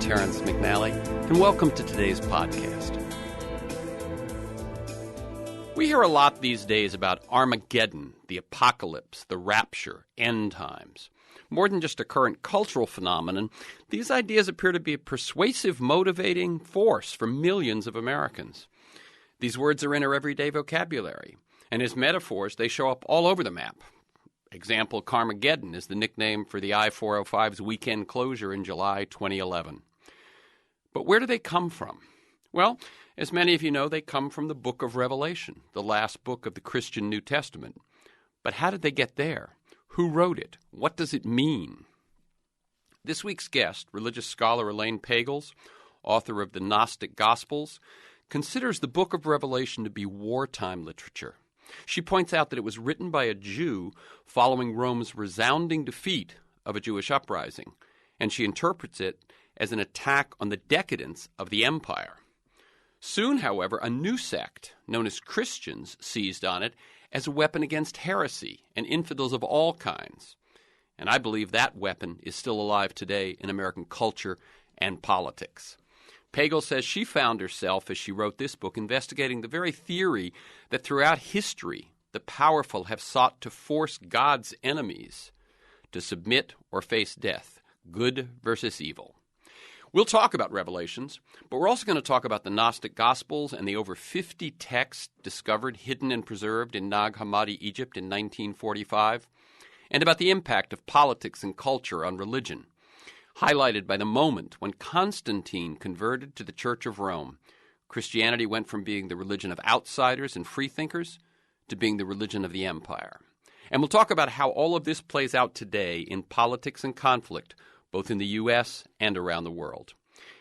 Terrence McNally, and welcome to today's podcast. We hear a lot these days about Armageddon, the apocalypse, the rapture, end times. More than just a current cultural phenomenon, these ideas appear to be a persuasive, motivating force for millions of Americans. These words are in our everyday vocabulary, and as metaphors, they show up all over the map. Example, Carmageddon is the nickname for the I-405's weekend closure in July 2011. But where do they come from? Well, as many of you know, they come from the book of Revelation, the last book of the Christian New Testament. But how did they get there? Who wrote it? What does it mean? This week's guest, religious scholar ELAINE Pagels, author of the Gnostic Gospels, considers the book of Revelation to be wartime literature. She points out that it was written by a Jew following Rome's resounding defeat of a Jewish uprising, and she interprets it as an attack on the decadence of the empire. Soon, however, a new sect, known as Christians, seized on it as a weapon against heresy and infidels of all kinds. And I believe that weapon is still alive today in American culture and politics. Pagels says she found herself, as she wrote this book, investigating the very theory that throughout history the powerful have sought to force God's enemies to submit or face death, good versus evil. We'll talk about Revelations, but we're also going to talk about the Gnostic Gospels and the over 50 texts discovered, hidden, and preserved in Nag Hammadi, Egypt in 1945, and about the impact of politics and culture on religion, highlighted by the moment when Constantine converted to the Church of Rome. Christianity went from being the religion of outsiders and freethinkers to being the religion of the empire. And we'll talk about how all of this plays out today in politics and conflict, both in the U.S. and around the world.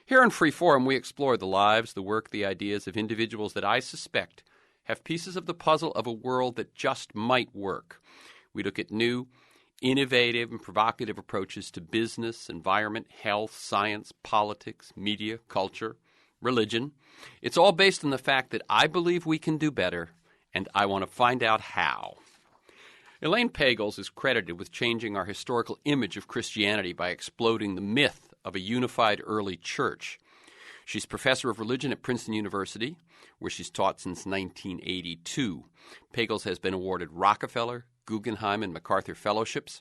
Here in Free Forum, we explore the lives, the work, the ideas of individuals that I suspect have pieces of the puzzle of a world that just might work. We look at new, innovative, and provocative approaches to business, environment, health, science, politics, media, culture, religion. It's all based on the fact that I believe we can do better, and I want to find out how. ELAINE Pagels is credited with changing our historical image of Christianity by exploding the myth of a unified early church. She's professor of religion at Princeton University, where she's taught since 1982. Pagels has been awarded Rockefeller, Guggenheim, and MacArthur fellowships.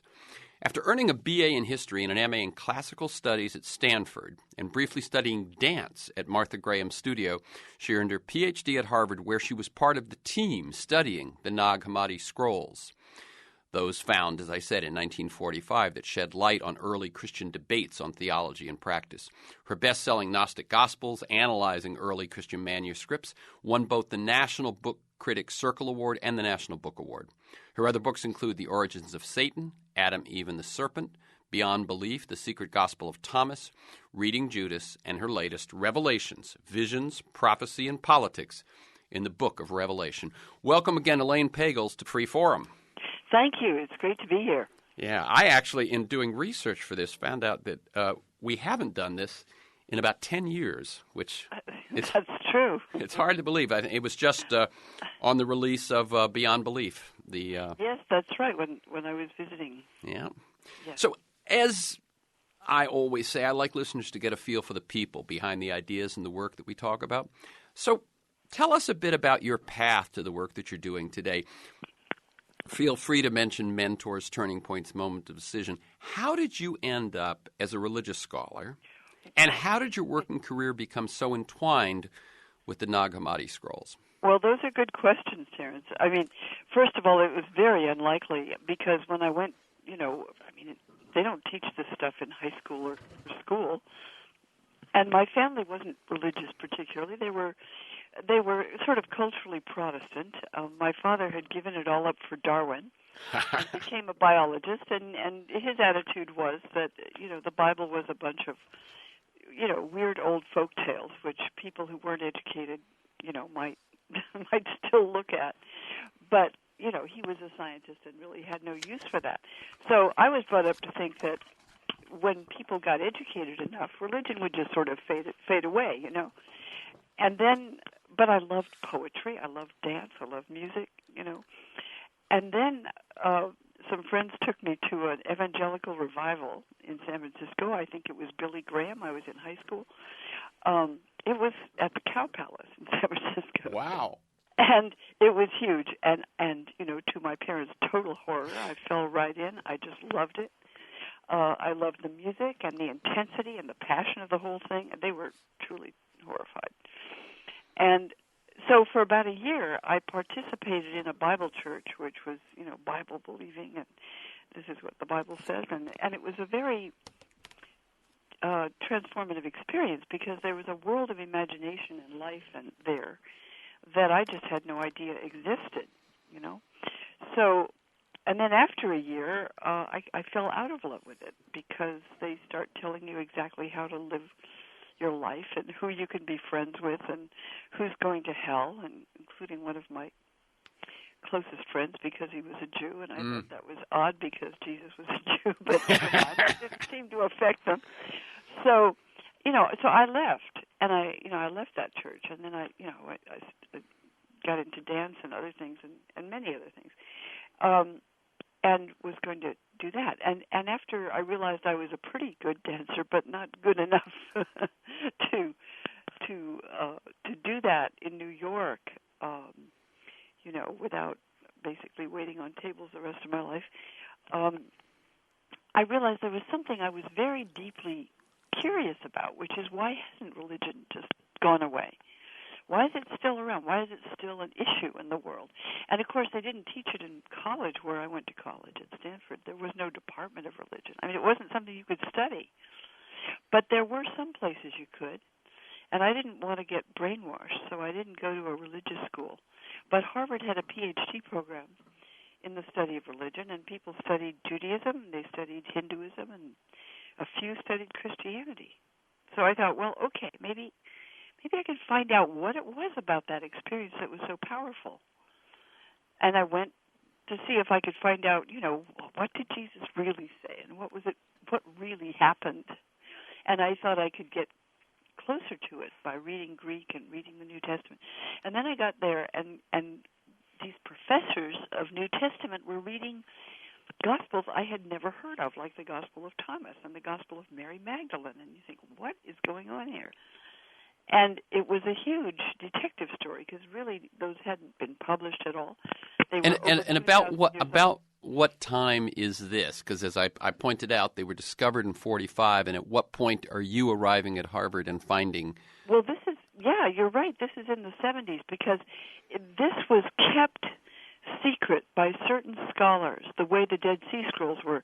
After earning a BA in history and an MA in classical studies at Stanford and briefly studying dance at Martha Graham's studio, she earned her PhD at Harvard, where she was part of the team studying the Nag Hammadi scrolls. Those found, as I said, in 1945 that shed light on early Christian debates on theology and practice. Her best-selling Gnostic Gospels, analyzing early Christian manuscripts, won both the National Book Critics Circle Award and the National Book Award. Her other books include The Origins of Satan, Adam, Eve, and the Serpent, Beyond Belief, The Secret Gospel of Thomas, Reading Judas, and her latest, Revelations, Visions, Prophecy, and Politics in the Book of Revelation. Welcome again, ELAINE Pagels, to Free Forum. Thank you. It's great to be here. Yeah, I actually, in doing research for this, found out that we haven't done this in about 10 years, which is, that's true. It's hard to believe. I think it was just on the release of Beyond Belief. Yes, that's right, when I was visiting. Yeah. Yes. So as I always say, I like listeners to get a feel for the people behind the ideas and the work that we talk about. So tell us a bit about your path to the work that you're doing today. Feel free to mention mentors, turning points, moment of decision. How did you end up as a religious scholar, and how did your working career become so entwined with the Nag Hammadi scrolls? Well, those are good questions, Terrence. I mean, first of all, it was very unlikely because when I went, they don't teach this stuff in high school or school, and my family wasn't religious particularly. They were sort of culturally Protestant. My father had given it all up for Darwin and became a biologist, and his attitude was that, the Bible was a bunch of, weird old folk tales, which people who weren't educated, might still look at. But, he was a scientist and really had no use for that. So I was brought up to think that when people got educated enough, religion would just sort of fade away, And then, but I loved poetry, I loved dance, I loved music, And then some friends took me to an evangelical revival in San Francisco. I think it was Billy Graham. I was in high school. It was at the Cow Palace in San Francisco. Wow. And it was huge. And to my parents' total horror, I fell right in. I just loved it. I loved the music and the intensity and the passion of the whole thing. They were truly horrified. And so for about a year, I participated in a Bible church, which was, Bible believing, and this is what the Bible says. And it was a very transformative experience because there was a world of imagination and life and there that I just had no idea existed, So, and then after a year, I fell out of love with it because they start telling you exactly how to live your life and who you can be friends with and who's going to hell, and including one of my closest friends because he was a Jew, and I thought that was odd because Jesus was a Jew, but it didn't seem to affect them. So, so I left, and I left that church, and then I got into dance and other things and many other things, and was going to do that. And after I realized I was a pretty good dancer, but not good enough to do that in New York, without basically waiting on tables the rest of my life, I realized there was something I was very deeply curious about, which is why hasn't religion just gone away? Why is it still around? Why is it still an issue in the world? And, of course, they didn't teach it in college where I went to college at Stanford. There was no department of religion. I mean, it wasn't something you could study. But there were some places you could. And I didn't want to get brainwashed, so I didn't go to a religious school. But Harvard had a PhD program in the study of religion, and people studied Judaism, they studied Hinduism, and a few studied Christianity. So I thought, well, okay, maybe I could find out what it was about that experience that was so powerful. And I went to see if I could find out, what did Jesus really say, and what really happened. And I thought I could get closer to it by reading Greek and reading the New Testament. And then I got there, and these professors of New Testament were reading Gospels I had never heard of, like the Gospel of Thomas and the Gospel of Mary Magdalene. And you think, what is going on here? And it was a huge detective story because really those hadn't been published at all. They were and about what time is this? Because as I pointed out, they were discovered in 1945. And at what point are you arriving at Harvard and finding? Well, you're right. This is in the 1970s because this was kept secret by certain scholars. The way the Dead Sea Scrolls were.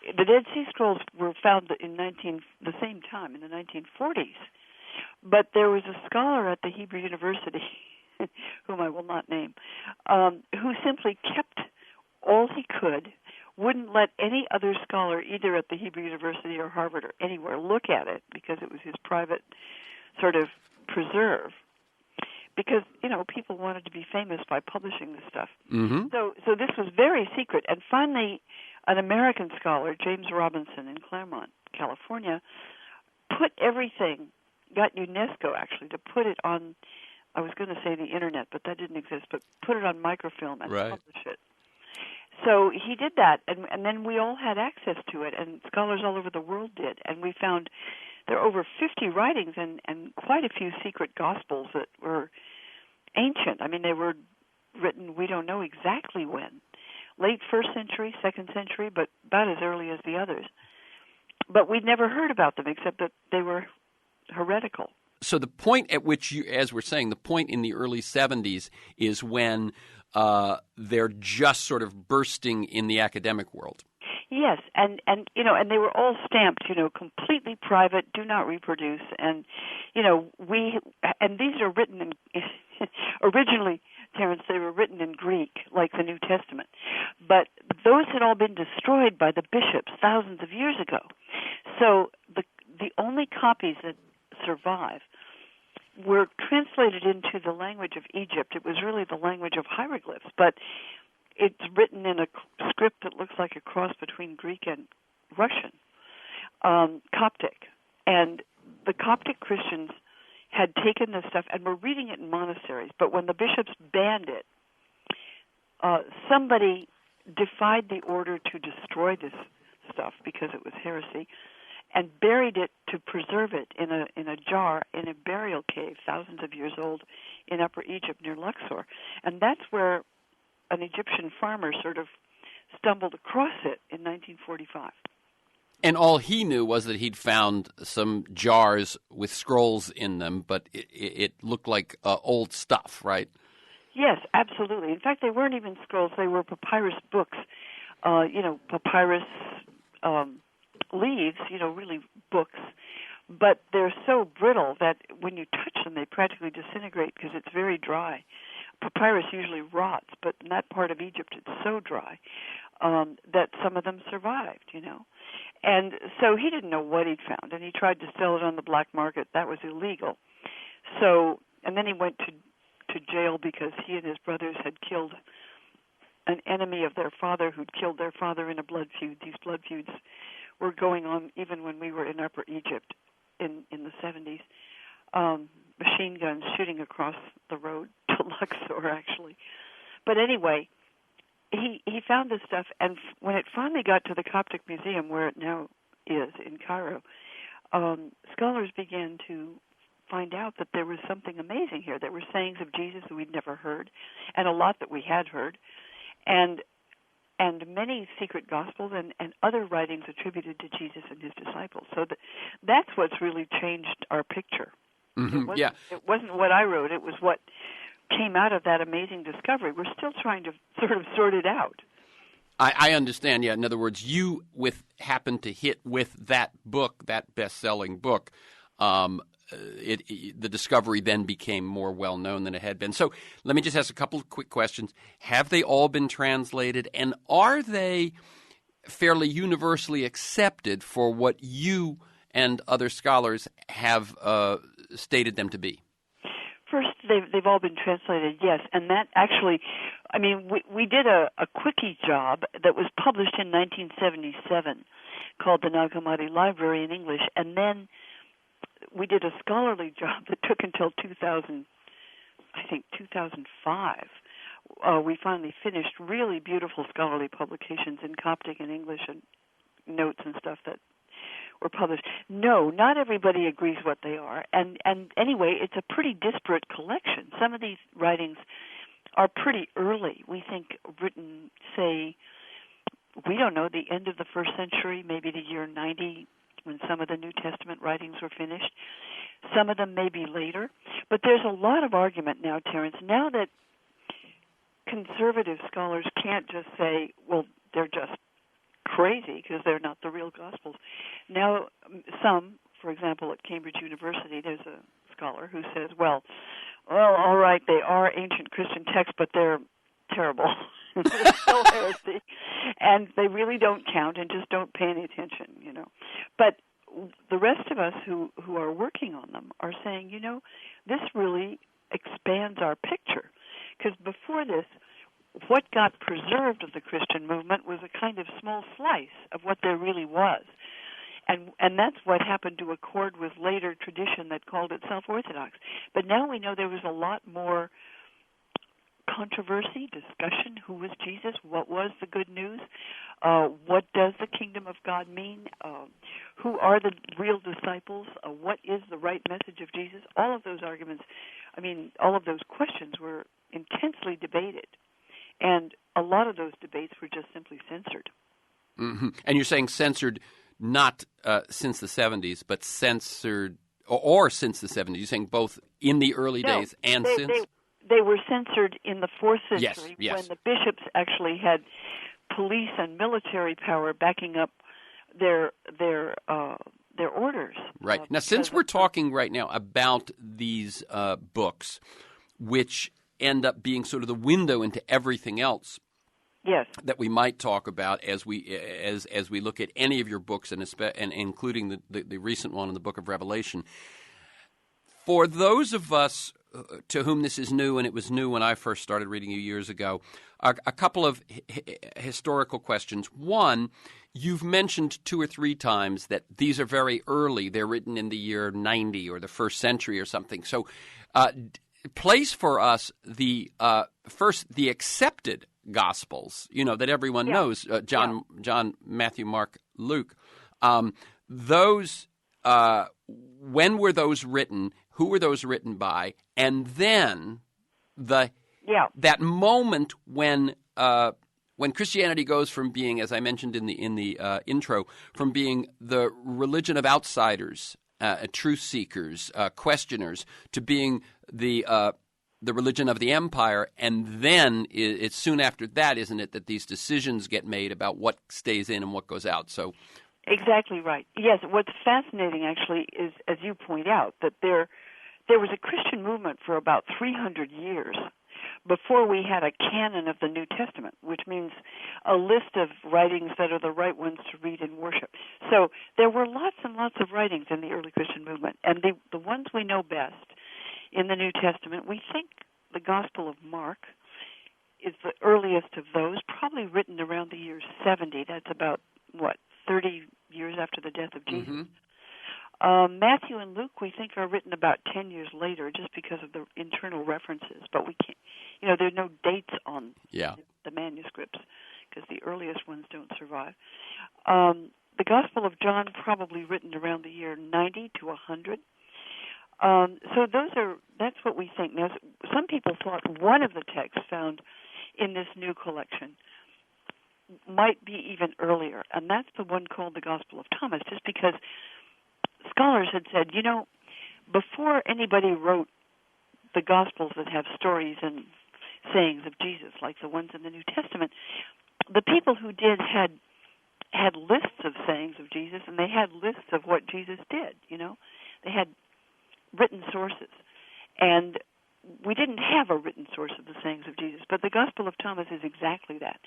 The Dead Sea Scrolls were found in the same time in the 1940s. But there was a scholar at the Hebrew University, whom I will not name, who simply kept all he could, wouldn't let any other scholar, either at the Hebrew University or Harvard or anywhere, look at it because it was his private sort of preserve. Because, people wanted to be famous by publishing this stuff. Mm-hmm. So this was very secret. And finally, an American scholar, James Robinson in Claremont, California, got UNESCO actually to put it on, I was going to say the internet, but that didn't exist, but put it on microfilm and publish it. So he did that, and then we all had access to it, and scholars all over the world did, and we found there are over 50 writings and quite a few secret gospels that were ancient. I mean, they were written, we don't know exactly when, late 1st century, 2nd century, but about as early as the others. But we'd never heard about them except that they were heretical. So the point at which you, as we're saying, the point in the early 70s is when they're just sort of bursting in the academic world. Yes, and they were all stamped, completely private, do not reproduce, and these are written in originally, Terence, they were written in Greek, like the New Testament, but those had all been destroyed by the bishops thousands of years ago. So the only copies that survive were translated into the language of Egypt. It was really the language of hieroglyphs, but it's written in a script that looks like a cross between Greek and Russian, Coptic. And the Coptic Christians had taken this stuff and were reading it in monasteries, but when the bishops banned it, somebody defied the order to destroy this stuff because it was heresy, and buried it to preserve it in a jar in a burial cave thousands of years old in Upper Egypt near Luxor. And that's where an Egyptian farmer sort of stumbled across it in 1945. And all he knew was that he'd found some jars with scrolls in them, but it looked like old stuff, right? Yes, absolutely. In fact, they weren't even scrolls. They were papyrus books, papyrus leaves, really books. But they're so brittle that when you touch them, they practically disintegrate because it's very dry. Papyrus usually rots, but in that part of Egypt, it's so dry that some of them survived, And so he didn't know what he'd found, and he tried to sell it on the black market. That was illegal. So, and then he went to jail because he and his brothers had killed an enemy of their father who'd killed their father in a blood feud. These blood feuds were going on even when we were in Upper Egypt in the 70s. Machine guns shooting across the road to Luxor, actually. But anyway, he found this stuff, and when it finally got to the Coptic Museum, where it now is in Cairo, scholars began to find out that there was something amazing here. There were sayings of Jesus that we'd never heard, and a lot that we had heard, and many secret gospels and other writings attributed to Jesus and his disciples. So that's what's really changed our picture. Mm-hmm. It wasn't what I wrote. It was what came out of that amazing discovery. We're still trying to sort of sort it out. I understand, yeah. In other words, you happened to hit with that book, that best-selling book. The discovery then became more well-known than it had been. So let me just ask a couple of quick questions. Have they all been translated, and are they fairly universally accepted for what you and other scholars have stated them to be? First, they've all been translated, yes, and that actually, we did a quickie job that was published in 1977 called the Nag Hammadi Library in English, and then we did a scholarly job that took until 2005. We finally finished really beautiful scholarly publications in Coptic and English and notes and stuff that were published. No, not everybody agrees what they are. And anyway, it's a pretty disparate collection. Some of these writings are pretty early. We think written, say, we don't know, the end of the first century, maybe the year 90, when some of the New Testament writings were finished. Some of them may be later. But there's a lot of argument now, Terence, now that conservative scholars can't just say, well, they're just crazy because they're not the real Gospels. Now, some, for example, at Cambridge University, there's a scholar who says, well, all right, they are ancient Christian texts, but they're terrible. They're still heresy. And they really don't count and just don't pay any attention, But the rest of us who are working on them are saying, this really expands our picture. Because before this, what got preserved of the Christian movement was a kind of small slice of what there really was. And that's what happened to accord with later tradition that called itself Orthodox. But now we know there was a lot more controversy, discussion. Who was Jesus? What was the good news? What does the kingdom of God mean? Who are the real disciples? What is the right message of Jesus? All of those arguments, all of those questions were intensely debated. And a lot of those debates were just simply censored. Mm-hmm. And you're saying censored not since the 70s, but censored or since the 70s. You're saying both in the early days and since? They were censored in the 4th century yes. when the bishops actually had police and military power backing up their orders. Right. Now, since we're talking right now about these books, which end up being sort of the window into everything else, yes, that we might talk about as we look at any of your books, and including the recent one in the Book of Revelation. For those of us to whom this is new, and it was new when I first started reading you years ago, a couple of historical questions. One, you've mentioned 2 or 3 times that these are very early. They're written in the year 90 or the first century or something. So place for us the accepted Gospels, that everyone Yeah. knows, John, Matthew, Mark, Luke. Those, when were those written? Who were those written by? And then that moment when Christianity goes from being, as I mentioned in the intro, from being the religion of outsiders, truth seekers, questioners, to being the religion of the empire, and then it's soon after that, isn't it, that these decisions get made about what stays in and what goes out? So, exactly right. Yes, what's fascinating actually is, as you point out, that there was a Christian movement for about 300 years before we had a canon of the New Testament, which means a list of writings that are the right ones to read and worship. So there were lots and lots of writings in the early Christian movement, and the ones we know best in the New Testament, we think the Gospel of Mark is the earliest of those, probably written around the year 70. That's about, 30 years after the death of Jesus. Mm-hmm. Matthew and Luke, we think, are written about 10 years later just because of the internal references. But we can't, there are no dates on the manuscripts because the earliest ones don't survive. The Gospel of John, probably written around the year 90 to 100. So that's what we think. Now, some people thought one of the texts found in this new collection might be even earlier, and that's the one called the Gospel of Thomas, just because scholars had said, before anybody wrote the Gospels that have stories and sayings of Jesus, like the ones in the New Testament, the people who did had lists of sayings of Jesus, and they had lists of what Jesus did, They had written sources. And we didn't have a written source of the sayings of Jesus, but the Gospel of Thomas is exactly that.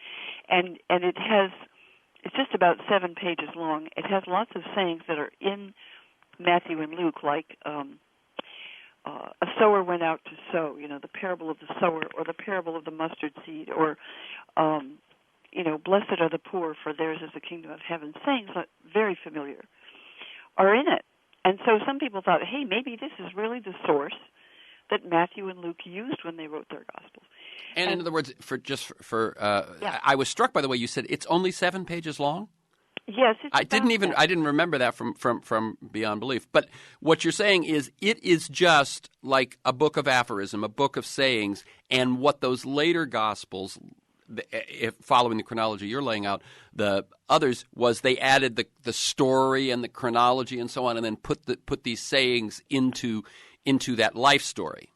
And it's just about 7 pages long. It has lots of sayings that are in Matthew and Luke, like a sower went out to sow, the parable of the sower, or the parable of the mustard seed, or, blessed are the poor, for theirs is the kingdom of heaven. Sayings that are very familiar are in it. And so some people thought, hey, maybe this is really the source that Matthew and Luke used when they wrote their Gospels. And in other words, I was struck by the way you said it's only 7 pages long. Yes, I didn't remember that from Beyond Belief. But what you're saying is it is just like a book of aphorism, a book of sayings, and what those later Gospels, following the chronology you're laying out, the others was they added the story and the chronology and so on, and then put these sayings into that life story.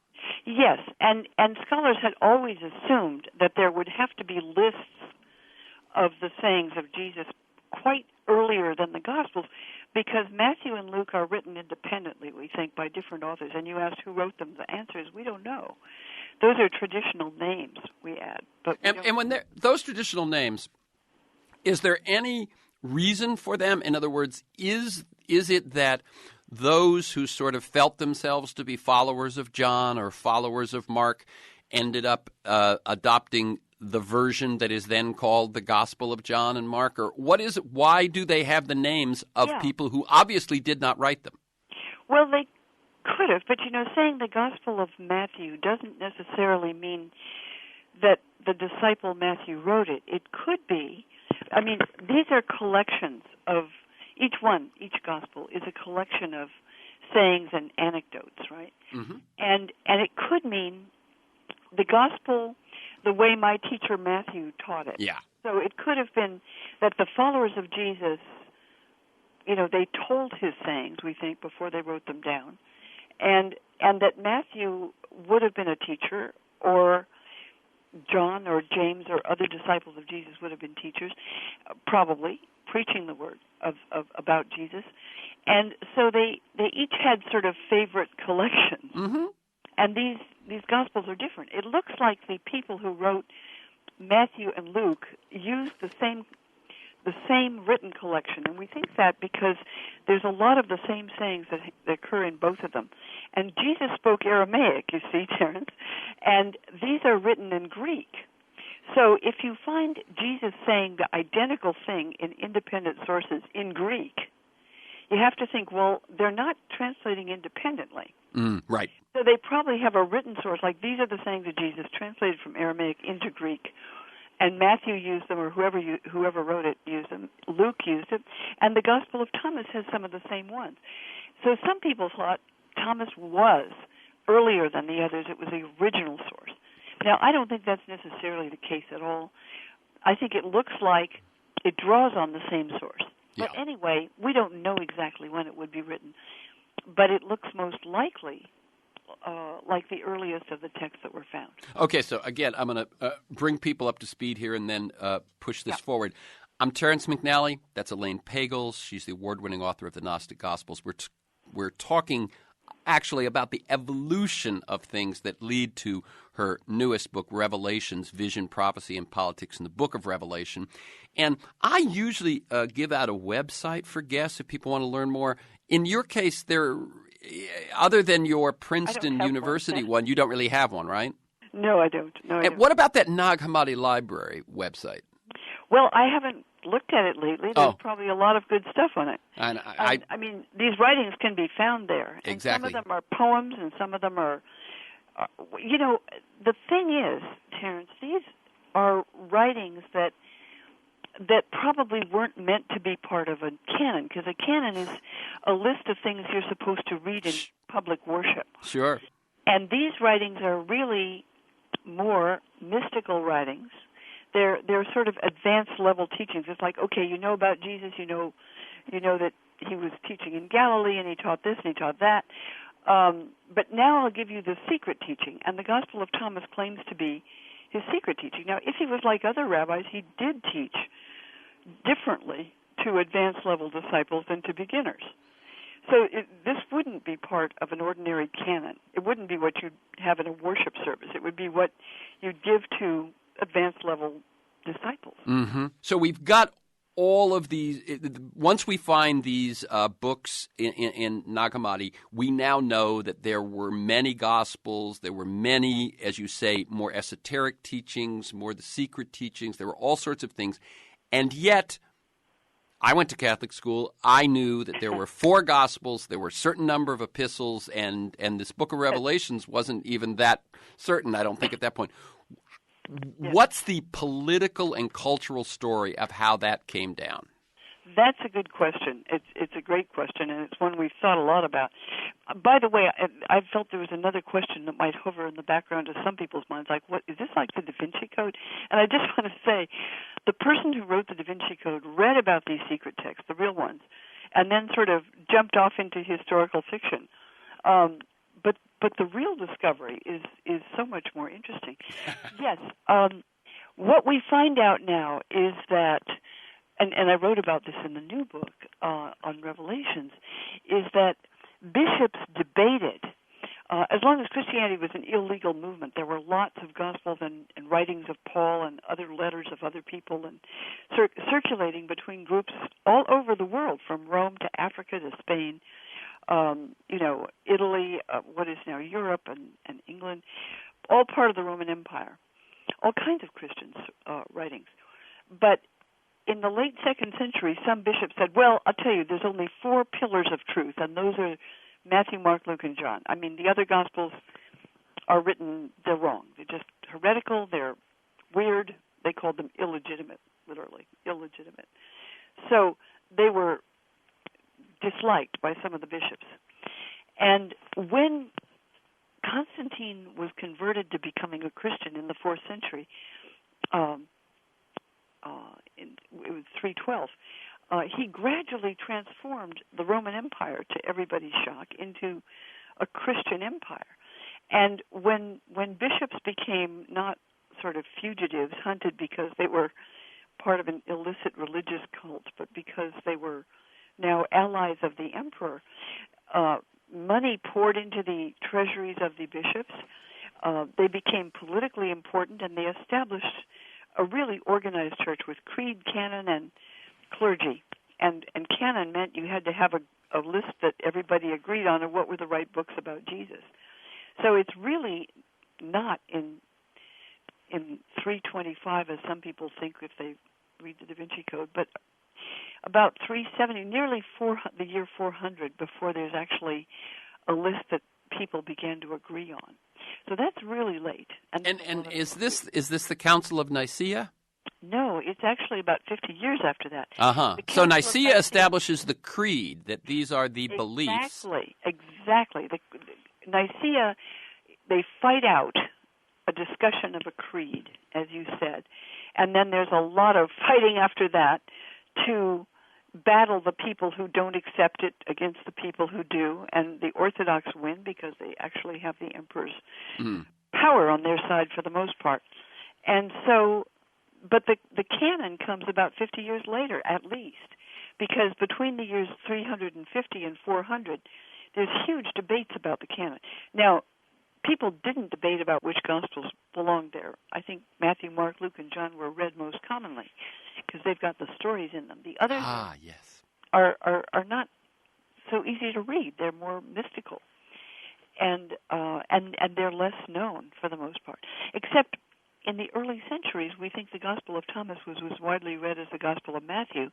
Yes, and scholars had always assumed that there would have to be lists of the sayings of Jesus quite earlier than the Gospels, because Matthew and Luke are written independently, we think, by different authors. And you asked who wrote them. The answer is we don't know. Those are traditional names we add. But and when those traditional names, is there any reason for them? In other words, is it that those who sort of felt themselves to be followers of John or followers of Mark ended up adopting the version that is then called the Gospel of John and Mark? Or what is it? Why do they have the names of people who obviously did not write them? Well, they could have, but saying the Gospel of Matthew doesn't necessarily mean that the disciple Matthew wrote it. It could be. I mean, these are collections of each gospel is a collection of sayings and anecdotes, right? Mm-hmm. And it could mean the gospel the way my teacher Matthew taught it. Yeah. So it could have been that the followers of Jesus, they told his sayings, we think, before they wrote them down, and that Matthew would have been a teacher, or John or James or other disciples of Jesus would have been teachers, probably preaching the word about Jesus. And so they each had sort of favorite collections. Mm-hmm. And these Gospels are different. It looks like the people who wrote Matthew and Luke used the same written collection, and we think that because there's a lot of the same sayings that occur in both of them. And Jesus spoke Aramaic, you see, Terence, and these are written in Greek. So if you find Jesus saying the identical thing in independent sources in Greek, you have to think, well, they're not translating independently. Right. So they probably have a written source, like these are the sayings of Jesus translated from Aramaic into Greek, and Matthew used them, or whoever wrote it used them. Luke used it, and the Gospel of Thomas has some of the same ones. So some people thought Thomas was earlier than the others. It was the original source. Now, I don't think that's necessarily the case at all. I think it looks like it draws on the same source. Yeah. But anyway, we don't know exactly when it would be written. But it looks most likely like the earliest of the texts that were found. Okay, so again, I'm going to bring people up to speed here and then push this forward. I'm Terrence McNally. That's ELAINE Pagels. She's the award-winning author of the Gnostic Gospels. We're talking actually about the evolution of things that lead to her newest book, Revelations, Vision, Prophecy, and Politics in the Book of Revelation. And I usually give out a website for guests if people want to learn more. In your case, other than your Princeton University one, you don't really have one, right? No, I don't. And what about that Nag Hammadi Library website? Well, I haven't looked at it lately. There's probably a lot of good stuff on it. And I mean, these writings can be found there. And exactly. Some of them are poems, and some of them are, the thing is, Terrence, these are writings that probably weren't meant to be part of a canon, because a canon is a list of things you're supposed to read in public worship. Sure. And these writings are really more mystical writings. They're sort of advanced level teachings. It's like, okay, you know about Jesus, you know that he was teaching in Galilee and he taught this and he taught that. But now I'll give you the secret teaching, and the Gospel of Thomas claims to be his secret teaching. Now, if he was like other rabbis, he did teach differently to advanced level disciples than to beginners. So this wouldn't be part of an ordinary canon. It wouldn't be what you'd have in a worship service. It would be what you'd give to advanced level disciples. Mm-hmm. So we've got all of these. Once we find these books in Nag Hammadi, we now know that there were many Gospels. There were many, as you say, more esoteric teachings, more the secret teachings. There were all sorts of things. And yet, I went to Catholic school. I knew that there were 4 Gospels, there were a certain number of epistles, and this book of Revelations wasn't even that certain, I don't think, at that point. Yes. What's the political and cultural story of how that came down? That's a good question. It's a great question, and it's one we've thought a lot about. By the way, I felt there was another question that might hover in the background of some people's minds, like, what is this, like the Da Vinci Code? And I just want to say, the person who wrote the Da Vinci Code read about these secret texts, the real ones, and then sort of jumped off into historical fiction. But the real discovery is so much more interesting. Yes, what we find out now is that, and I wrote about this in the new book on Revelations, is that bishops debated. As long as Christianity was an illegal movement, there were lots of Gospels and writings of Paul and other letters of other people and circulating between groups all over the world, from Rome to Africa to Spain, Italy, what is now Europe and England, all part of the Roman Empire, all kinds of Christian writings. But in the late 2nd century, some bishops said, well, I'll tell you, there's only 4 pillars of truth, and those are Matthew, Mark, Luke, and John. I mean, the other Gospels are written, they're wrong. They're just heretical, they're weird. They called them illegitimate, literally, illegitimate. So they were disliked by some of the bishops. And when Constantine was converted to becoming a Christian in the 4th century, it was 312, he gradually transformed the Roman Empire, to everybody's shock, into a Christian empire. And when bishops became not sort of fugitives, hunted because they were part of an illicit religious cult, but because they were now allies of the emperor, money poured into the treasuries of the bishops. They became politically important, and they established a really organized church with creed, canon, and clergy. And canon meant you had to have a list that everybody agreed on of what were the right books about Jesus. So it's really not in 325, as some people think if they read the Da Vinci Code, but about 370, nearly the year 400, before there's actually a list that people began to agree on. So that's really late. And is this the Council of Nicaea? No, it's actually about 50 years after that. Uh-huh. The So Council of Nicaea Nicaea establishes the creed, that these are the beliefs. Exactly. Nicaea, they fight out a discussion of a creed, as you said, and then there's a lot of fighting after that to battle the people who don't accept it against the people who do, and the Orthodox win because they actually have the emperor's power on their side for the most part. And so, but the canon comes about 50 years later, at least, because between the years 350 and 400, there's huge debates about the canon. Now, people didn't debate about which Gospels belonged there. I think Matthew, Mark, Luke, and John were read most commonly because they've got the stories in them. The others Yes. are not so easy to read. They're more mystical, and they're less known for the most part. Except in the early centuries, we think the Gospel of Thomas was as widely read as the Gospel of Matthew,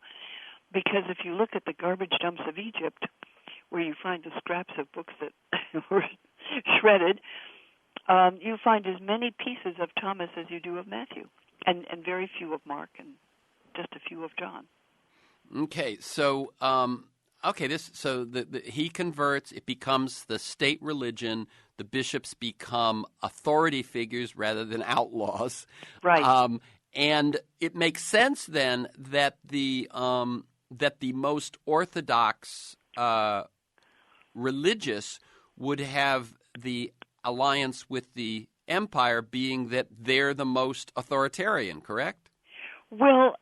because if you look at the garbage dumps of Egypt, where you find the scraps of books that were shredded, you find as many pieces of Thomas as you do of Matthew, and very few of Mark, and just a few of John. Okay, so he converts. It becomes the state religion. The bishops become authority figures rather than outlaws. Right. And it makes sense then that the most orthodox religious would have the alliance with the empire, being that they're the most authoritarian, correct? Well,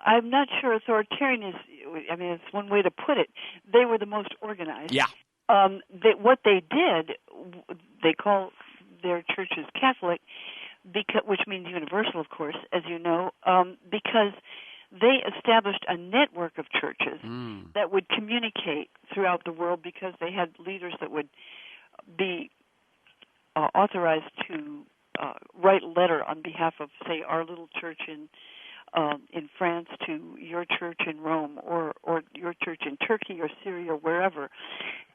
I'm not sure authoritarian is, it's one way to put it. They were the most organized. Yeah. What they did, they call their churches Catholic, which means universal, of course, as you know, because they established a network of churches that would communicate throughout the world, because they had leaders that would be authorized to write a letter on behalf of, say, our little church in France to your church in Rome, or your church in Turkey or Syria or wherever.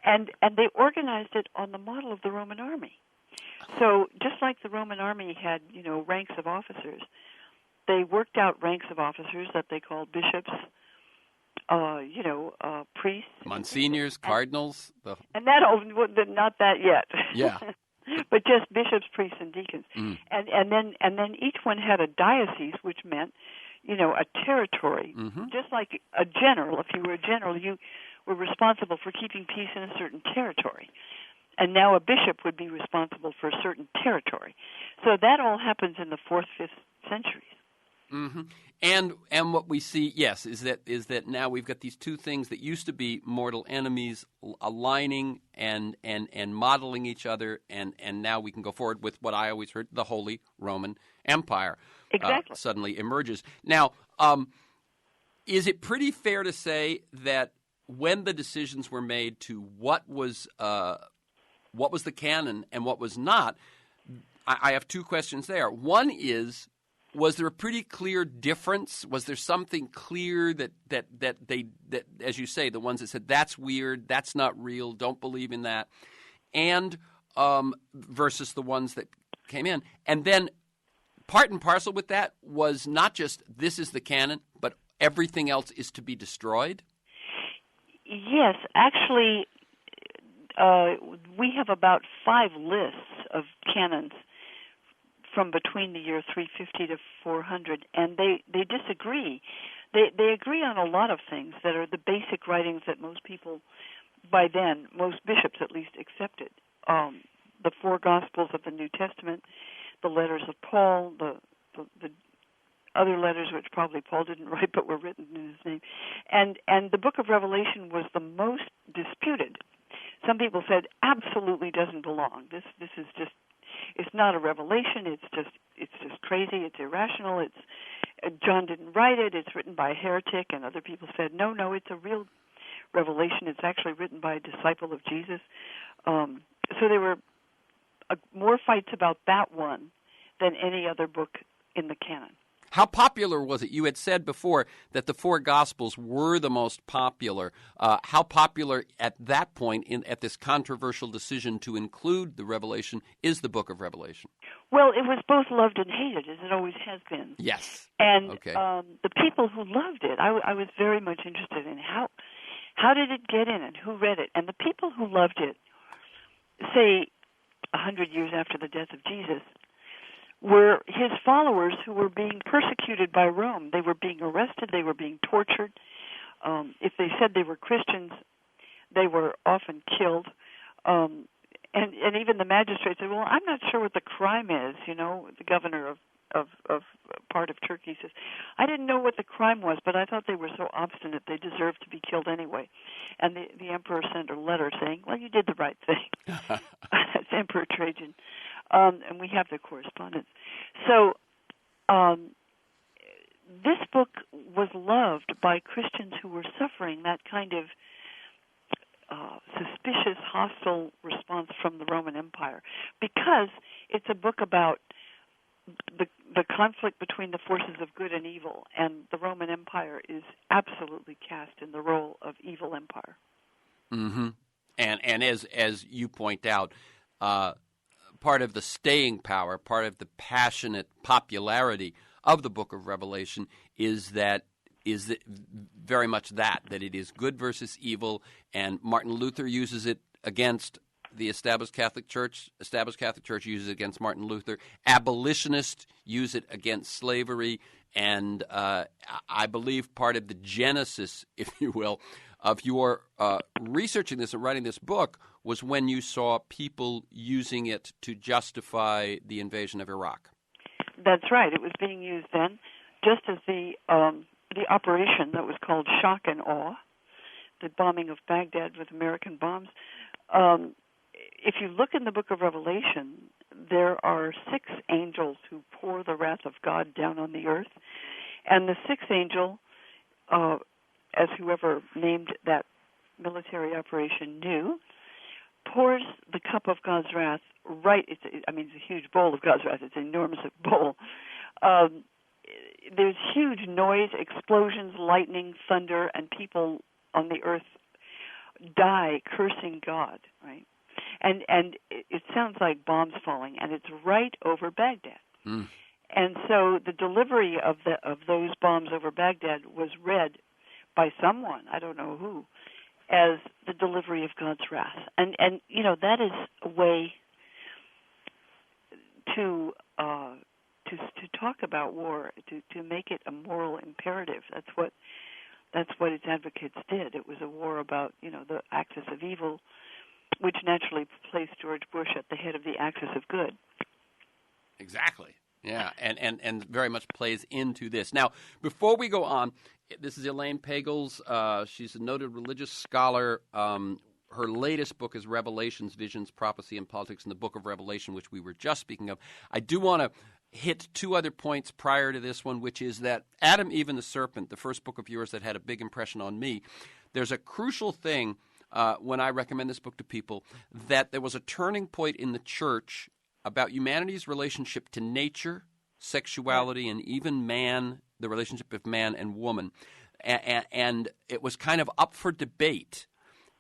And they organized it on the model of the Roman army. So just like the Roman army had, ranks of officers, they worked out ranks of officers that they called bishops, priests. Monsignors, cardinals. And that, not that yet. Yeah. But just bishops, priests, and deacons. And then each one had a diocese, which meant, a territory. Just like a general. If you were a general, you were responsible for keeping peace in a certain territory. And now a bishop would be responsible for a certain territory. So that all happens in the 4th, 5th centuries. And what we see, yes, is that now we've got these two things that used to be mortal enemies aligning and modeling each other, and now we can go forward with what I always heard, the Holy Roman Empire. Exactly. Suddenly emerges. Now, is it pretty fair to say that when the decisions were made to what was the canon and what was not, I have two questions there. One is, was there a pretty clear difference? Was there something clear that as you say, the ones that said that's weird, that's not real, don't believe in that, and versus the ones that came in? And then part and parcel with that was not just this is the canon, but everything else is to be destroyed? Yes, actually, we have about 5 lists of canons from between the year 350 to 400, and they disagree. They agree on a lot of things that are the basic writings that most people, by then, most bishops at least, accepted. The 4 Gospels of the New Testament, the letters of Paul, the other letters which probably Paul didn't write but were written in his name, and the Book of Revelation was the most disputed. Some people said absolutely doesn't belong. This is just, it's not a revelation. It's just crazy. It's irrational. John didn't write it. It's written by a heretic. And other people said, no, it's a real revelation. It's actually written by a disciple of Jesus. So there were more fights about that one than any other book in the canon. How popular was it? You had said before that the four Gospels were the most popular. How popular at that point, at this controversial decision to include the Revelation, is the book of Revelation? Well, it was both loved and hated, as it always has been. Yes. And okay. The people who loved it, I was very much interested in how did it get in and who read it. And the people who loved it, say 100 years after the death of Jesus, were his followers who were being persecuted by Rome. They were being arrested. They were being tortured. If they said they were Christians, they were often killed. And even the magistrates said, well, I'm not sure what the crime is. You know, the governor of part of Turkey says, I didn't know what the crime was, but I thought they were so obstinate they deserved to be killed anyway. And the emperor sent a letter saying, well, you did the right thing. That's Emperor Trajan. And we have the correspondence. So this book was loved by Christians who were suffering that kind of suspicious, hostile response from the Roman Empire, because it's a book about the conflict between the forces of good and evil, and the Roman Empire is absolutely cast in the role of evil empire. Mm-hmm. And as you point out, part of the staying power, part of the passionate popularity of the Book of Revelation is very much that it is good versus evil, and Martin Luther uses it against the established Catholic Church. Established Catholic Church uses it against Martin Luther. Abolitionists use it against slavery, and I believe part of the genesis, if you will, of your researching this and writing this book was when you saw people using it to justify the invasion of Iraq. That's right. It was being used then, just as the operation that was called Shock and Awe, the bombing of Baghdad with American bombs. If you look in the book of Revelation, there are 6 angels who pour the wrath of God down on the earth. And the 6th angel, as whoever named that military operation knew, pours the cup of God's wrath it's a huge bowl of God's wrath. It's an enormous bowl. There's huge noise, explosions, lightning, thunder, and people on the earth die cursing God, right? And it sounds like bombs falling, and it's right over Baghdad. Mm. And so the delivery of those bombs over Baghdad was read by someone, I don't know who, as the delivery of God's wrath. And you know, that is a way to talk about war, to make it a moral imperative. That's what its advocates did. It was a war about, you know, the axis of evil, which naturally placed George Bush at the head of the axis of good. Exactly. Yeah, and very much plays into this. Now, before we go on, this is Elaine Pagels. She's a noted religious scholar. Her latest book is Revelations, Visions, Prophecy, and Politics in the Book of Revelation, which we were just speaking of. I do want to hit 2 other points prior to this one, which is that Adam, Eve, and the Serpent, the first book of yours that had a big impression on me, there's a crucial thing when I recommend this book to people, that there was a turning point in the church about humanity's relationship to nature, sexuality, and even man, the relationship of man and woman. And it was kind of up for debate,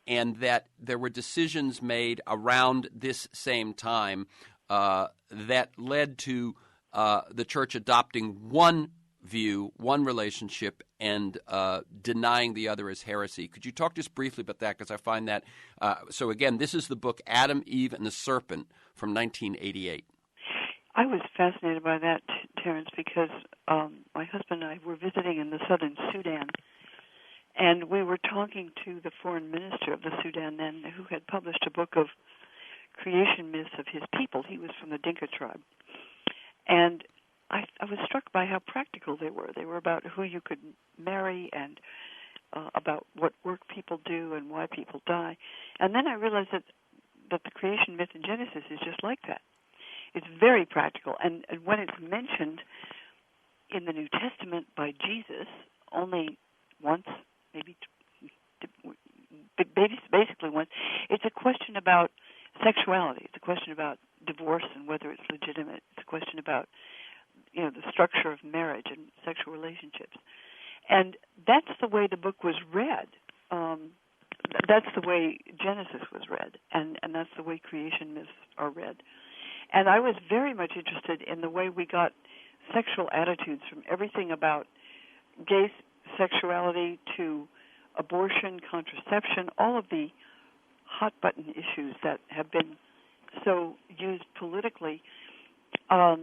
and that there were decisions made around this same time that led to the church adopting one view, one relationship, and denying the other as heresy. Could you talk just briefly about that? Because I find that so again, this is the book Adam, Eve, and the Serpent from 1988. I was fascinated by that, Terence, because my husband and I were visiting in the southern Sudan, and we were talking to the foreign minister of the Sudan then, who had published a book of creation myths of his people. He was from the Dinka tribe. And I was struck by how practical they were. They were about who you could marry and about what work people do and why people die. And then I realized that the creation myth in Genesis is just like that. It's very practical. And when it's mentioned in the New Testament by Jesus, only once, basically once, it's a question about sexuality. It's a question about divorce and whether it's legitimate. It's a question about the structure of marriage and sexual relationships. And that's the way the book was read. That's the way Genesis was read, and that's the way creation myths are read. And I was very much interested in the way we got sexual attitudes from everything about gay sexuality to abortion, contraception, all of the hot-button issues that have been so used politically, are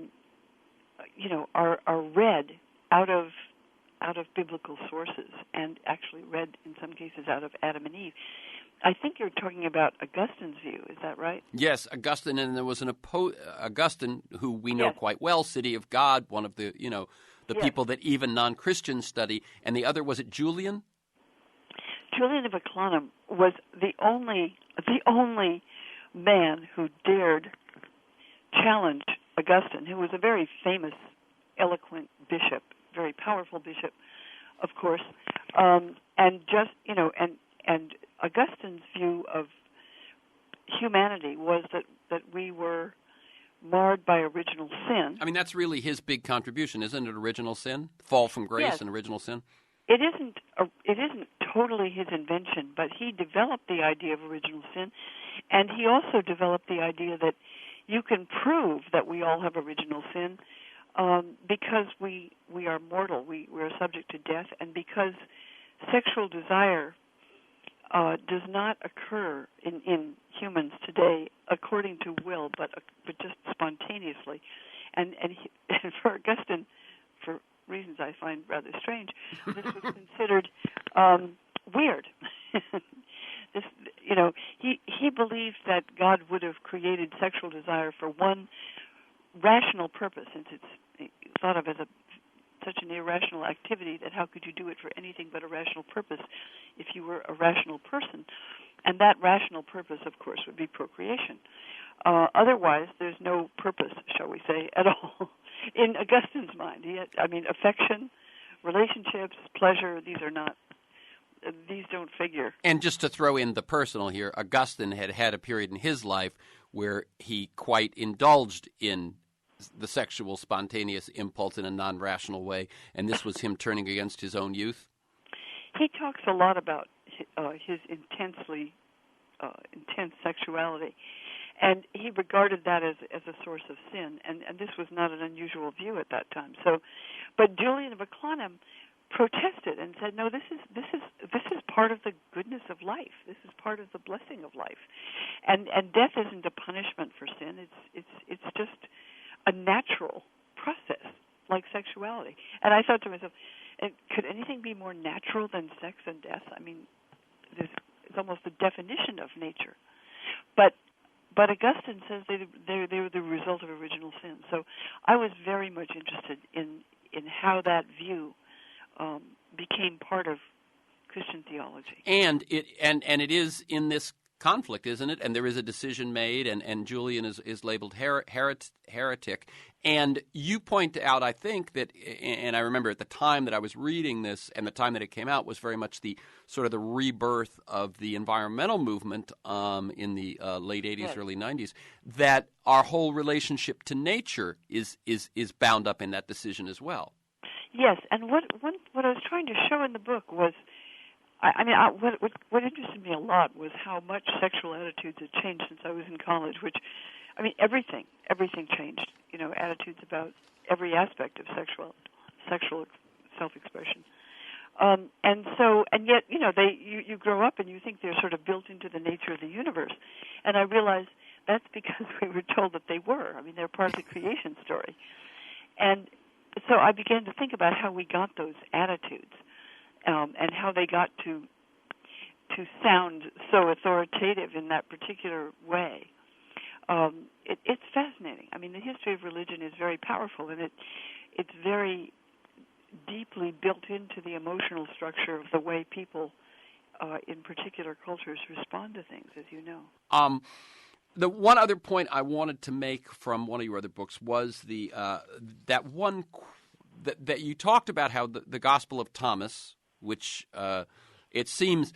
read out of biblical sources, and actually read in some cases out of Adam and Eve. I think you're talking about Augustine's view. Is that right? Yes, Augustine, and there was an Augustine who we know quite well, City of God, one of the people that even non-Christians study, and the other, was it Julian? Julian of Eclanum was the only man who dared challenge Augustine, who was a very famous, eloquent bishop, very powerful bishop, of course, and Augustine's view of humanity was that we were marred by original sin. I mean, that's really his big contribution, isn't it? Original sin, fall from grace, and original sin. It isn't totally his invention, but he developed the idea of original sin, and he also developed the idea that you can prove that we all have original sin because we are mortal, we are subject to death, and because sexual desire does not occur in humans today according to will, but just spontaneously. And for Augustine, for reasons I find rather strange, this was considered weird. He believed that God would have created sexual desire for one rational purpose, since it's thought of as such an irrational activity that how could you do it for anything but a rational purpose if you were a rational person? And that rational purpose, of course, would be procreation. Otherwise, there's no purpose, shall we say, at all in Augustine's mind. Affection, relationships, pleasure, these don't figure. And just to throw in the personal here, Augustine had a period in his life where he quite indulged in the sexual spontaneous impulse in a non-rational way, and this was him turning against his own youth? He talks a lot about his intense sexuality, and he regarded that as a source of sin, and this was not an unusual view at that time. But Julian of Eclanum protested and said, no, this is part of the goodness of life. This is part of the blessing of life, and death isn't a punishment for sin. It's just a natural process, like sexuality. And I thought to myself, could anything be more natural than sex and death? I mean, it's almost the definition of nature. But Augustine says they're the result of original sin. So I was very much interested in how that view became part of Christian theology. And it is in this conflict, isn't it? And there is a decision made, and Julian is labeled heretic. And you point out, I think, that, and I remember at the time that I was reading this and the time that it came out was very much the sort of the rebirth of the environmental movement in the late 80s, yes, early 90s, that our whole relationship to nature is bound up in that decision as well. Yes, and what I was trying to show in the book was, what interested me a lot was how much sexual attitudes had changed since I was in college. Everything changed. Attitudes about every aspect of sexual self-expression. And yet, you grow up and you think they're sort of built into the nature of the universe. And I realized that's because we were told that they were. They're part of the creation story. And so I began to think about how we got those attitudes. And how they got to sound so authoritative in that particular way. It's fascinating. The history of religion is very powerful, and it's very deeply built into the emotional structure of the way people in particular cultures respond to things, as you know. The one other point I wanted to make from one of your other books was that that you talked about how the Gospel of Thomas, which it seems,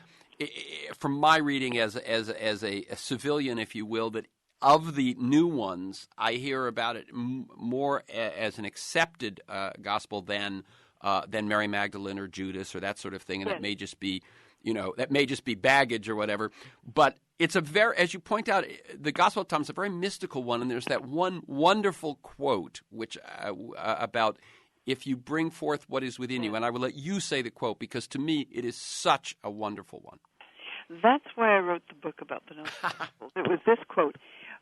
from my reading as a civilian, if you will, that of the new ones, I hear about it more as an accepted gospel than Mary Magdalene or Judas or that sort of thing, and Yes. that may just be, that may just be baggage or whatever. But it's as you point out, the Gospel of Thomas is a very mystical one, and there's that one wonderful quote which about if you bring forth what is within you, and I will let you say the quote because to me it is such a wonderful one. That's why I wrote the book about the Gnostic Gospels. It was this quote.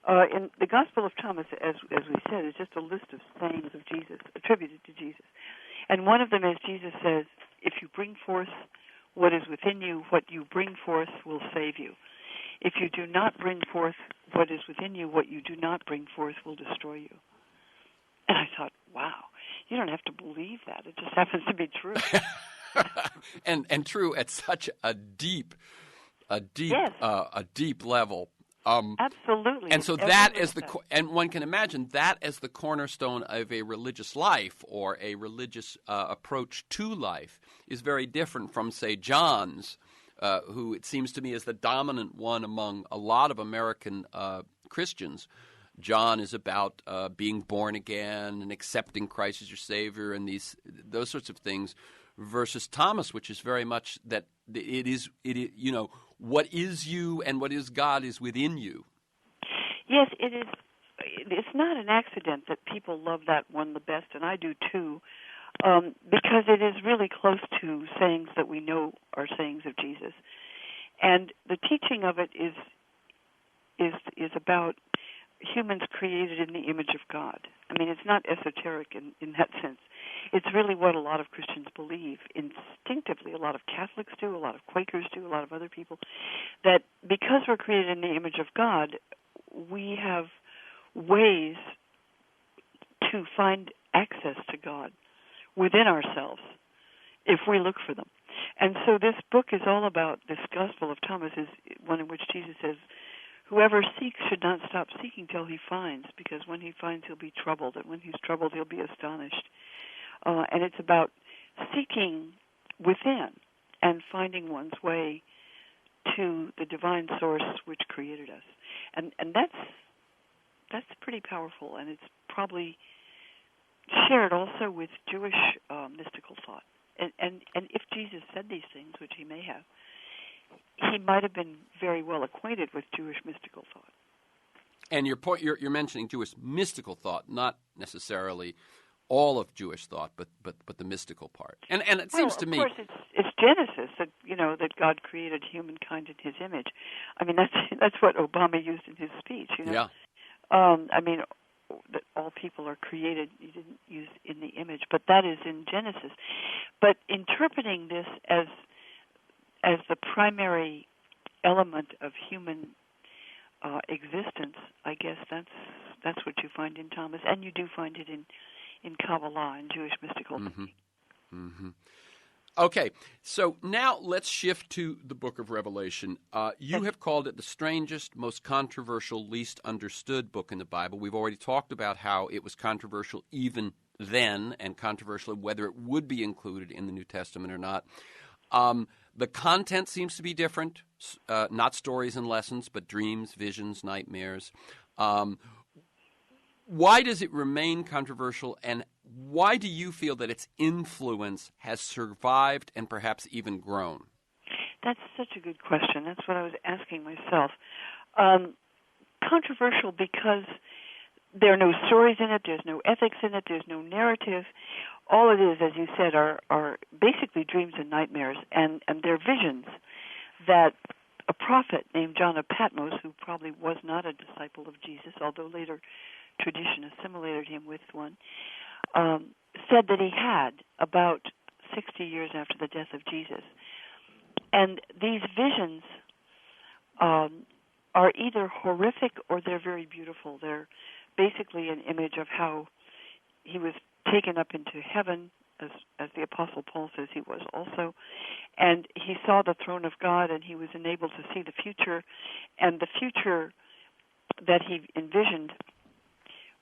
In the Gospel of Thomas, as we said, is just a list of sayings of Jesus, attributed to Jesus. And one of them is Jesus says, if you bring forth what is within you, what you bring forth will save you. If you do not bring forth what is within you, what you do not bring forth will destroy you. And I thought, wow, you don't have to believe that. It just happens to be true. and true at such a deep Yes. a deep level. Absolutely. And so that is and one can imagine that as the cornerstone of a religious life or a religious approach to life is very different from, say, John's, who it seems to me is the dominant one among a lot of American Christians. John is about being born again and accepting Christ as your Savior and those sorts of things, versus Thomas, which is very much that it is what is you and what is God is within you. Yes, it is. It's not an accident that people love that one the best, and I do too, because it is really close to sayings that we know are sayings of Jesus, and the teaching of it is about humans created in the image of God. I mean, it's not esoteric in that sense. It's really what a lot of Christians believe instinctively. A lot of Catholics do, a lot of Quakers do, a lot of other people, that because we're created in the image of God, we have ways to find access to God within ourselves if we look for them. And so this book is all about, this Gospel of Thomas is one in which Jesus says, whoever seeks should not stop seeking till he finds, because when he finds he'll be troubled, and when he's troubled he'll be astonished. And it's about seeking within and finding one's way to the divine source which created us. And that's pretty powerful, and it's probably shared also with Jewish mystical thought. And if Jesus said these things, which he may have, he might have been very well acquainted with Jewish mystical thought. And your point, you're mentioning Jewish mystical thought, not necessarily all of Jewish thought, but the mystical part. And it seems to me, of course, it's Genesis that that God created humankind in His image. I mean, that's what Obama used in his speech. Yeah. I mean, that all people are created. He didn't use in the image, but that is in Genesis. But interpreting this as the primary element of human existence, I guess that's what you find in Thomas, and you do find it in Kabbalah and Jewish mystical thinking. Mm-hmm. Okay, so now let's shift to the book of Revelation. You have called it the strangest, most controversial, least understood book in the Bible. We've already talked about how it was controversial even then, and controversial whether it would be included in the New Testament or not. The content seems to be different, not stories and lessons, but dreams, visions, nightmares. Why does it remain controversial, and why do you feel that its influence has survived and perhaps even grown? That's such a good question. That's what I was asking myself. Controversial because there are no stories in it, there's no ethics in it, there's no narrative. All it is, as you said, are basically dreams and nightmares, and they're visions that a prophet named John of Patmos, who probably was not a disciple of Jesus, although later tradition assimilated him with one, said that he had about 60 years after the death of Jesus. And these visions are either horrific or they're very beautiful. They're basically an image of how he was taken up into heaven, as the Apostle Paul says he was also, and he saw the throne of God, and he was enabled to see the future, and the future that he envisioned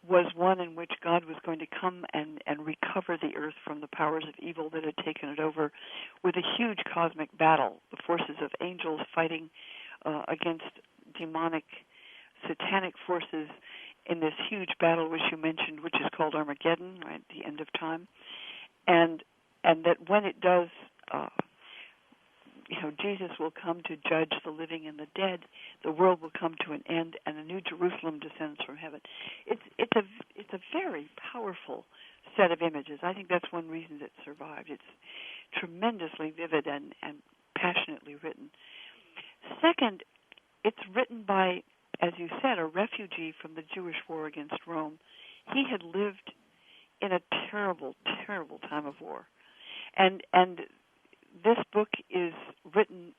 was one in which God was going to come and recover the earth from the powers of evil that had taken it over, with a huge cosmic battle, the forces of angels fighting against demonic satanic forces in this huge battle which you mentioned, which is called Armageddon, right, the end of time, and that when it does, Jesus will come to judge the living and the dead. The world will come to an end, and a new Jerusalem descends from heaven. It's a very powerful set of images. I think that's one reason it survived. It's tremendously vivid and passionately written. Second, it's written by, as you said, a refugee from the Jewish war against Rome. He had lived in a terrible, terrible time of war. And this book is written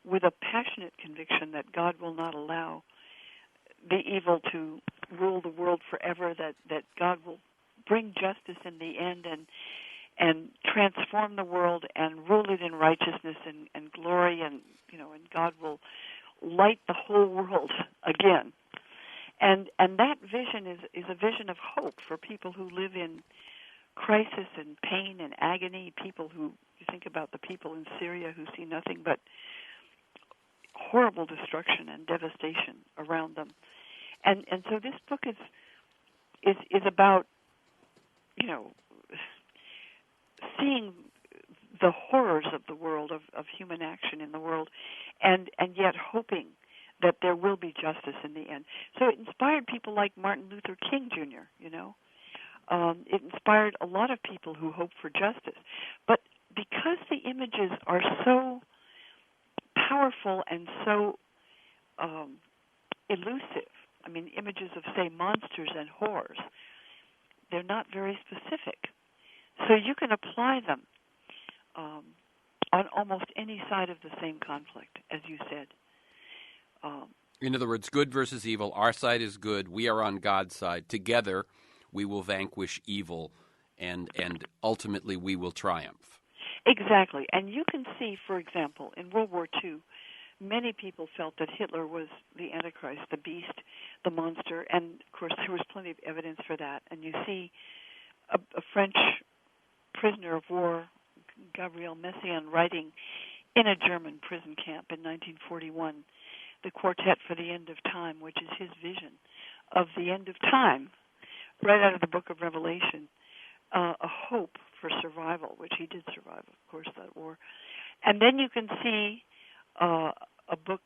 with a passionate conviction that God will not allow the evil to rule the world forever, that God will bring justice in the end and transform the world and rule it in righteousness and glory, and God will light the whole world again. And that vision is a vision of hope for people who live in crisis and pain and agony, people who, you think about the people in Syria who see nothing but horrible destruction and devastation around them. And so this book is about, seeing the horrors of the world, of human action in the world, and yet hoping that there will be justice in the end. So it inspired people like Martin Luther King Jr., It inspired a lot of people who hope for justice. But because the images are so powerful and so elusive, images of, say, monsters and horrors, they're not very specific. So you can apply them on almost any side of the same conflict, as you said. In other words, good versus evil. Our side is good. We are on God's side. Together, we will vanquish evil, and ultimately we will triumph. Exactly. And you can see, for example, in World War II, many people felt that Hitler was the Antichrist, the beast, the monster, and, of course, there was plenty of evidence for that. And you see a French prisoner of war, Gabriel Messiaen, writing in a German prison camp in 1941, the Quartet for the End of Time, which is his vision of the end of time, right out of the book of Revelation, a hope for survival, which he did survive, of course, that war. And then you can see a book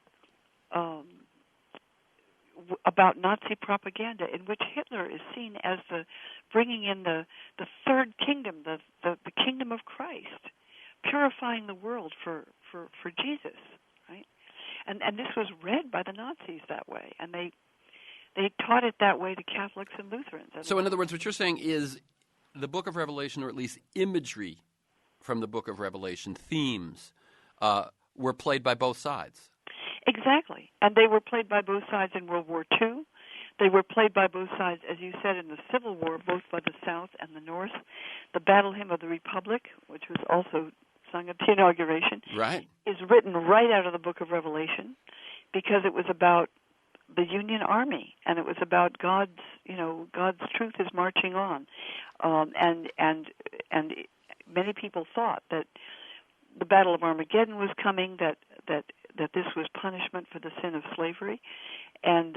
about Nazi propaganda, in which Hitler is seen as bringing in the third kingdom, the kingdom of Christ, purifying the world for Jesus, right? And this was read by the Nazis that way, and they taught it that way to Catholics and Lutherans. So, in other words, what you're saying is the Book of Revelation, or at least imagery from the Book of Revelation, themes, were played by both sides. Exactly. And they were played by both sides in World War II. They were played by both sides, as you said, in the Civil War, both by the South and the North. The Battle Hymn of the Republic, which was also sung at the inauguration, right, is written right out of the Book of Revelation, because it was about the Union Army, and it was about God's truth is marching on, and many people thought that the Battle of Armageddon was coming, that this was punishment for the sin of slavery, and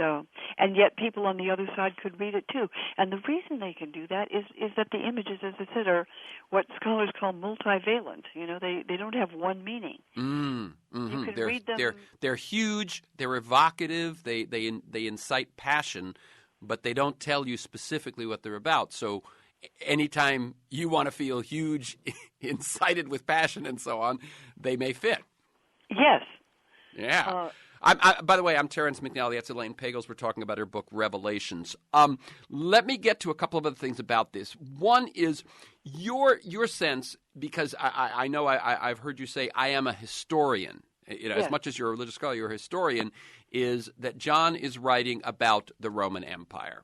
yet people on the other side could read it too. And the reason they can do that is that the images, as I said, are what scholars call multivalent. They don't have one meaning. Mm-hmm. You can read them. They're huge. They're evocative. They incite passion, but they don't tell you specifically what they're about. So anytime you want to feel huge, incited with passion and so on, they may fit. Yes. Yeah. By the way, I'm Terrence McNally. That's Elaine Pagels. We're talking about her book, Revelations. Let me get to a couple of other things about this. One is your sense, because I know I've heard you say, I am a historian. Yes. As much as you're a religious scholar, you're a historian, is that John is writing about the Roman Empire.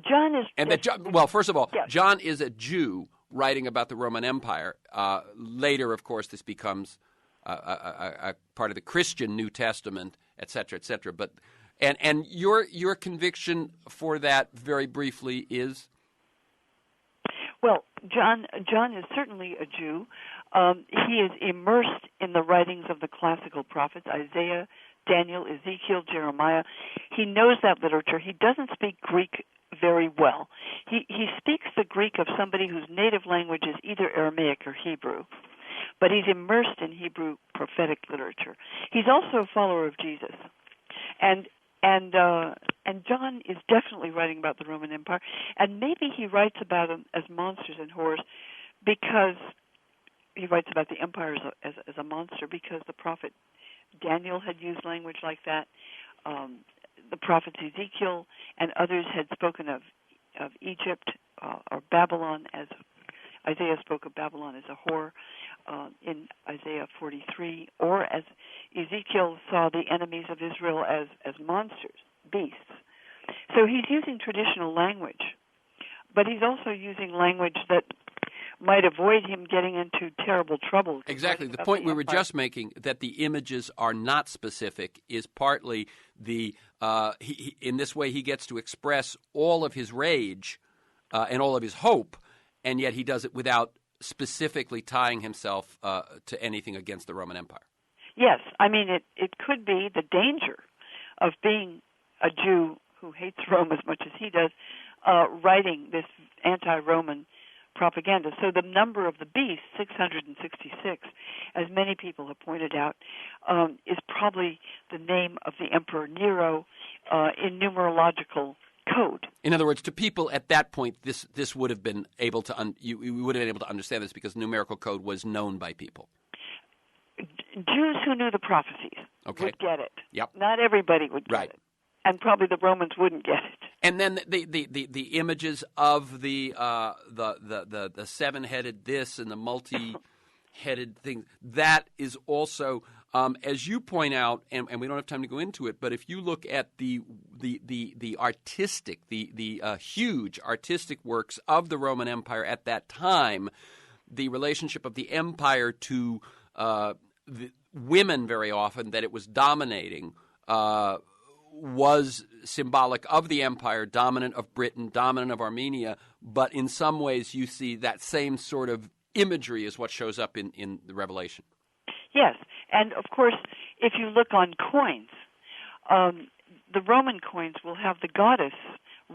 John is... First of all, yes. John is a Jew writing about the Roman Empire. Later, of course, this becomes a part of the Christian New Testament, et cetera, et cetera. But and your conviction for that, very briefly, is? Well, John is certainly a Jew. He is immersed in the writings of the classical prophets, Isaiah, Daniel, Ezekiel, Jeremiah. He knows that literature. He doesn't speak Greek very well. He speaks the Greek of somebody whose native language is either Aramaic or Hebrew, but he's immersed in Hebrew prophetic literature. He's also a follower of Jesus, and John is definitely writing about the Roman Empire, and maybe he writes about them as monsters and horrors because he writes about the empire as a monster because the prophet Daniel had used language like that. The prophets Ezekiel and others had spoken of Egypt or Babylon as Isaiah spoke of Babylon as a whore in Isaiah 43, or as Ezekiel saw the enemies of Israel as monsters, beasts. So he's using traditional language, but he's also using language that might avoid him getting into terrible trouble. Exactly. The point we were just making, that the images are not specific, is partly the in this way he gets to express all of his rage and all of his hope, and yet he does it without specifically tying himself to anything against the Roman Empire. Yes. I mean, it could be the danger of being a Jew who hates Rome as much as he does, writing this anti-Roman propaganda. So the number of the beast, 666, as many people have pointed out, is probably the name of the Emperor Nero in numerological code. In other words, to people at that point, this would have been able to you would have been able to understand this because numerical code was known by people. Jews who knew the prophecies would get it. Yep. Not everybody would get it. And probably the Romans wouldn't get it. And then the images of the seven-headed this and the multi-headed thing, that is also, as you point out, and we don't have time to go into it, but if you look at the artistic, the huge artistic works of the Roman Empire at that time, the relationship of the empire to the women very often that it was dominating was symbolic of the empire, dominant of Britain, dominant of Armenia, but in some ways you see that same sort of imagery is what shows up in the Revelation. Yes, and of course, if you look on coins, the Roman coins will have the goddess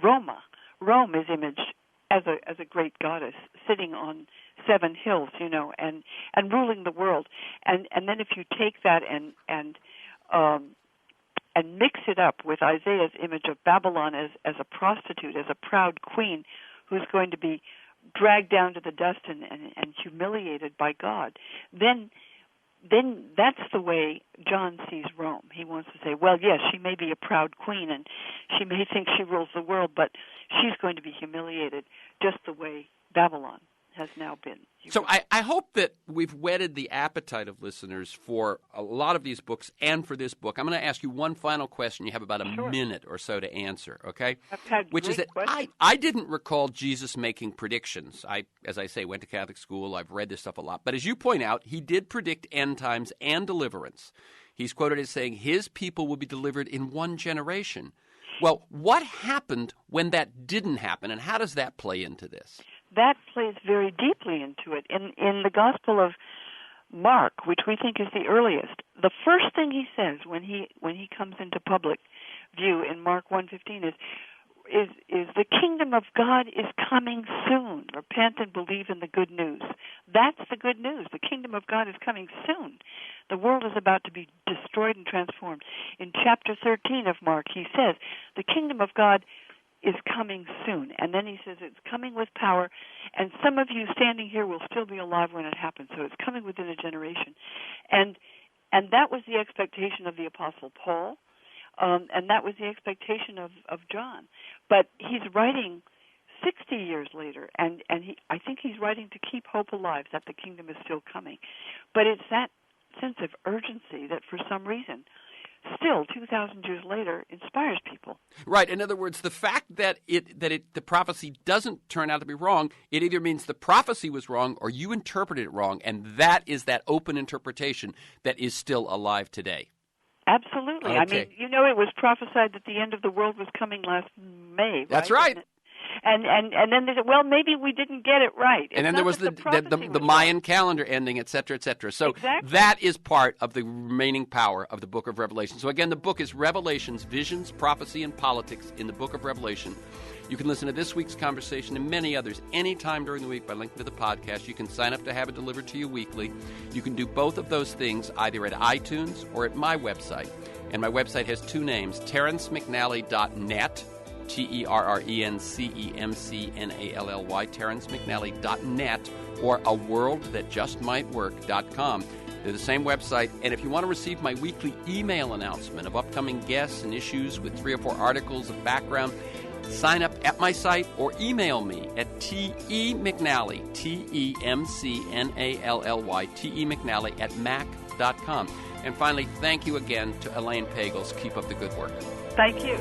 Roma. Rome is imaged as a great goddess sitting on 7 hills, and ruling the world. And then if you take that and mix it up with Isaiah's image of Babylon as a prostitute, as a proud queen who's going to be dragged down to the dust and humiliated by God, then that's the way John sees Rome. He wants to say, well, yes, she may be a proud queen and she may think she rules the world, but she's going to be humiliated just the way Babylon has now been. So I hope that we've whetted the appetite of listeners for a lot of these books and for this book. I'm going to ask you one final question. You have about a minute or so to answer, okay? Which is that I didn't recall Jesus making predictions. I, as I say, went to Catholic school. I've read this stuff a lot. But as you point out, he did predict end times and deliverance. He's quoted as saying his people will be delivered in one generation. Well, what happened when that didn't happen, and how does that play into this? That plays very deeply into it. In the Gospel of Mark, which we think is the earliest, the first thing he says when he comes into public view in Mark 1:15 is the kingdom of God is coming soon. Repent and believe in the good news. That's the good news. The kingdom of God is coming soon. The world is about to be destroyed and transformed. In chapter 13 of Mark, he says the kingdom of God is coming soon. And then he says it's coming with power, and some of you standing here will still be alive when it happens. So it's coming within a generation. And that was the expectation of the Apostle Paul, and that was the expectation of John. But he's writing 60 years later, and I think he's writing to keep hope alive that the kingdom is still coming. But it's that sense of urgency that for some reason still 2,000 years later inspires people. Right. In other words, the fact that the prophecy doesn't turn out to be wrong, it either means the prophecy was wrong or you interpreted it wrong, and that is that open interpretation that is still alive today. Absolutely. Okay. I mean, it was prophesied that the end of the world was coming last May. Right? That's right. And then they said, well, maybe we didn't get it right. And then there was the Mayan calendar ending, et cetera, et cetera. So that is part of the remaining power of the book of Revelation. So again, the book is Revelations, Visions, Prophecy, and Politics in the book of Revelation. You can listen to this week's conversation and many others anytime during the week by linking to the podcast. You can sign up to have it delivered to you weekly. You can do both of those things either at iTunes or at my website. And my website has two names, TerenceMcNally.net, TerenceMcNally, TerenceMcNally.net, or aworldthatjustmightwork.com. They're the same website. And if you want to receive my weekly email announcement of upcoming guests and issues with 3 or 4 articles of background, sign up at my site or email me at TeMcNally, TeMcNally, TeMcNally at mac.com. And finally, thank you again to Elaine Pagels. Keep up the good work. Thank you.